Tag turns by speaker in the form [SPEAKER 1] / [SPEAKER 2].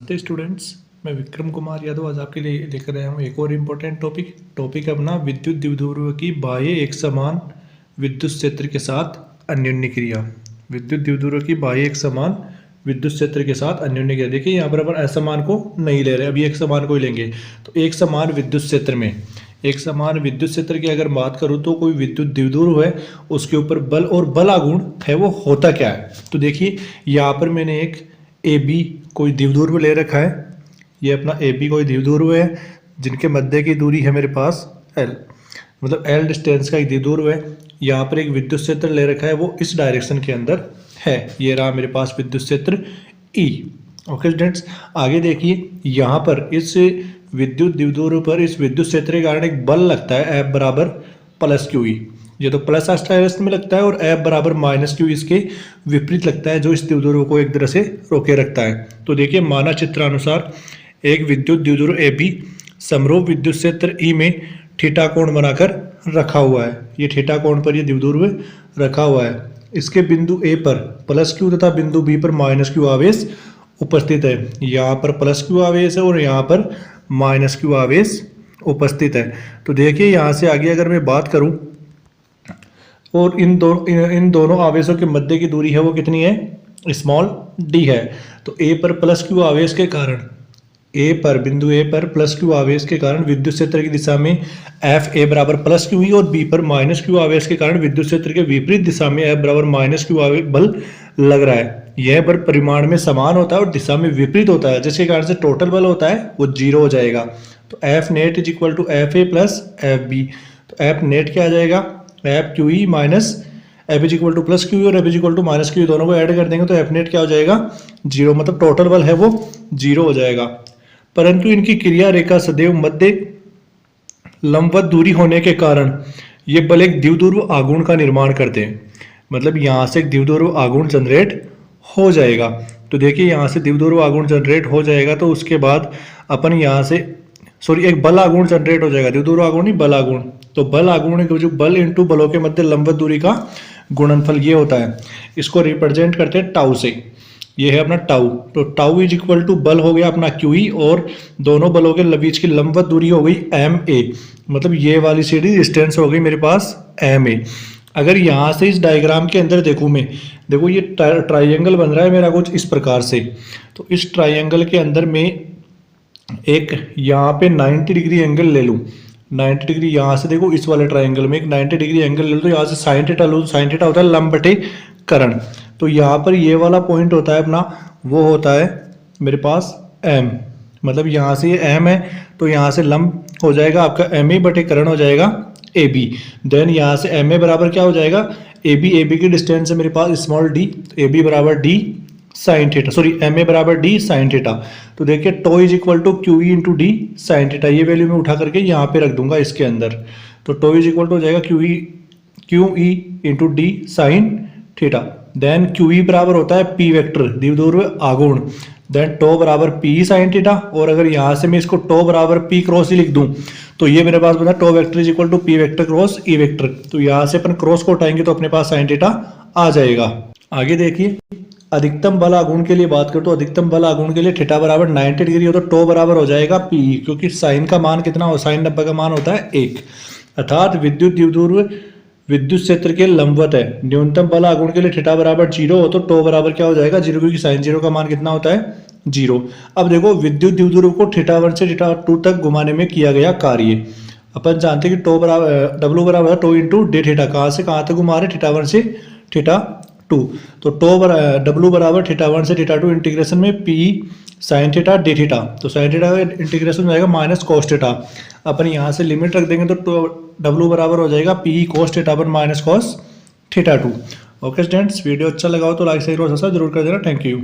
[SPEAKER 1] नमस्ते स्टूडेंट्स, मैं विक्रम कुमार यादव आज आपके लिए लेकर आया हूँ एक और इम्पोर्टेंट टॉपिक अपना विद्युत द्विध्रुव की बाह्य एक समान विद्युत क्षेत्र के साथ अन्योन्य क्रिया। विद्युत द्विध्रुव की बाह्य एक समान विद्युत क्षेत्र के साथ अन्योन्य क्रिया। देखिए यहाँ पर अपन असमान को नहीं ले रहे, अभी एक समान को ही लेंगे। तो एक समान विद्युत क्षेत्र में एक समान विद्युत क्षेत्र की अगर बात करूँ तो कोई विद्युत द्विध्रुव है, उसके ऊपर बल और बल आघूर्ण है वो होता क्या है। तो देखिए यहाँ पर मैंने एक ए बी कोई द्विध्रुव ले रखा है। ये अपना ए बी कोई द्विध्रुव है जिनके मध्य की दूरी है मेरे पास एल, मतलब एल डिस्टेंस का एक द्विध्रुव है। यहाँ पर एक विद्युत क्षेत्र ले रखा है, वो इस डायरेक्शन के अंदर है। ये रहा मेरे पास विद्युत क्षेत्र ई। ओके स्टूडेंट्स, आगे देखिए यहाँ पर इस विद्युत द्विध्रुव पर इस विद्युत क्षेत्र के कारण एक बल लगता है F बराबर प्लस क्यू ई। ये तो प्लस डायरेक्शन में लगता है और F बराबर माइनस क्यू इसके विपरीत लगता है, जो इस द्विध्रुव को एक तरह से रोके रखता है। तो देखिए माना चित्रानुसार एक विद्युत द्विध्रुव ए बी समरूप विद्युत क्षेत्र ई में थीटा कोण बनाकर रखा हुआ है। ये थीटा कोण पर ये द्विध्रुव रखा हुआ है। इसके बिंदु ए पर प्लस क्यू तथा बिंदु बी पर माइनस क्यू आवेश उपस्थित है। यहाँ पर प्लस क्यू आवेश है और यहाँ पर माइनस क्यू आवेश उपस्थित है। तो देखिए यहाँ से आगे अगर मैं बात करूँ और इन दोनों आवेशों के मध्य की दूरी है वो कितनी है, स्मॉल डी है। तो ए पर प्लस क्यू आवेश के कारण बिंदु ए पर प्लस क्यू आवेश के कारण विद्युत क्षेत्र की दिशा में एफ ए बराबर प्लस क्यू ई और बी पर माइनस क्यू आवेश के कारण विद्युत क्षेत्र के विपरीत दिशा में एफ बराबर माइनस क्यू आवेश बल लग रहा है। यह बल परिमाण में समान होता है और दिशा में विपरीत होता है, जिसके कारण से टोटल बल होता है वो जीरो हो जाएगा। तो F net is equal to F A plus F B. तो एफ नेट क्या आ जाएगा, F Q E minus F is equal to plus Q और F is equal to minus Q, दोनों को ऐड कर देंगे तो एफ नेट क्या हो जाएगा, जीरो। मतलब टोटल बल है वो जीरो हो जाएगा। परंतु इनकी क्रिया रेखा सदैव मध्य लंबवत दूरी होने के कारण ये बल एक द्विध्रुव आघूर्ण का निर्माण करते हैं। मतलब यहाँ से एक द्विध्रुव आघूर्ण जनरेट हो जाएगा। तो देखिए यहाँ से द्विध्रुव आघूर्ण जनरेट हो जाएगा, तो उसके बाद अपन यहाँ से एक बल आघूर्ण जनरेट हो जाएगा, द्विध्रुव आघूर्ण नहीं बल आघूर्ण। तो बल आघूर्ण जो बल इंटू बलों के मध्य लंबवत दूरी का गुणनफल ये होता है। इसको रिप्रेजेंट करते हैं टाउ से। ये है अपना टाउ। तो टाउ इज इक्वल टू बल हो गया अपना क्यू ई और दोनों बलों के बीच की लंबवत दूरी हो गई एम ए। मतलब ये वाली सीधी डिस्टेंस हो गई मेरे पास एम ए। अगर यहाँ से इस डायग्राम के अंदर देखूँ मैं, देखो ये ट्राइंगल बन रहा है मेरा कुछ इस प्रकार से। तो इस ट्राइंगल के अंदर मैं एक यहाँ पे 90 डिग्री एंगल ले लूँ। 90 डिग्री यहाँ से देखो इस वाले ट्राइंगल में एक 90 डिग्री एंगल ले लूँ, तो यहाँ से साइन थीटा लूँ। साइन थीटा होता है लंब बटे करण। तो यहाँ पर ये वाला पॉइंट होता है अपना, वो होता है मेरे पास एम। मतलब यहाँ से ये एम है तो यहाँ से लंब हो जाएगा आपका एम ए बटे करण हो जाएगा ए बी। देन यहाँ से एम ए बराबर क्या हो जाएगा, ए बी की डिस्टेंस है मेरे पास स्मॉल डी। तो ए बी बराबर D sine theta, M A बराबर डी साइन थीटा। तो देखिए tau is equal to Q E into D sine theta. ये वैल्यू मैं उठा करके यहाँ पे रख दूंगा इसके अंदर। तो टो इज इक्वल टू हो जाएगा Q E into D sine theta. Then Q E बराबर होता है पी वेक्टर द्विध्रुव आघूर्ण। देन टो बराबर पी साइन थीटा। और अगर यहाँ से मैं इसको टो बराबर पी क्रॉस ही लिख दूं तो ये मेरे पास बना tau vector is equal to P vector cross E vector. तो यहाँ से अपन क्रॉस को उठाएंगे तो अपने पास साइन थीटा आ जाएगा। आगे देखिए अधिकतम बल आघूर्ण के लिए बात करें तो अधिकतम बल आघूर्ण के लिए थीटा बराबर 90 डिग्री हो तो टो बराबर हो जाएगा पी, क्योंकि साइन का मान कितना हो, साइन 90 का मान होता है 1। अर्थात विद्युत द्विध्रुव विद्युत क्षेत्र के लंबवत है। न्यूनतम बल आघूर्ण के लिए थीटा बराबर 0 हो तो टो बराबर क्या हो जाएगा, 0, क्योंकि साइन 0 का मान कितना होता है 0। अब देखो विद्युत द्विध्रुव को थीटा 1 से थीटा 2 तक घुमाने में किया गया कार्य। अपन जानते हैं कि टो बराबर डब्ल्यू बराबर टो इंटू डे थीटा। कहाँ से कहाँ तक घुमा रहे, थीटा 1 से थीटा 2। तो डब्ल्यू बराबर थीटा 1 से थीटा 2 इंटीग्रेशन में P sine theta D theta. तो साइन थीटा का इंटीग्रेशन हो जाएगा माइनस कोस थीटा। अपन यहाँ से लिमिट रख देंगे तो डब्ल्यू बराबर हो जाएगा P cos theta 1 minus cos theta 2। Okay students, video अच्छा लगा हो तो लाइक शेयर और सब्सक्राइब जरूर कर देना। Thank you.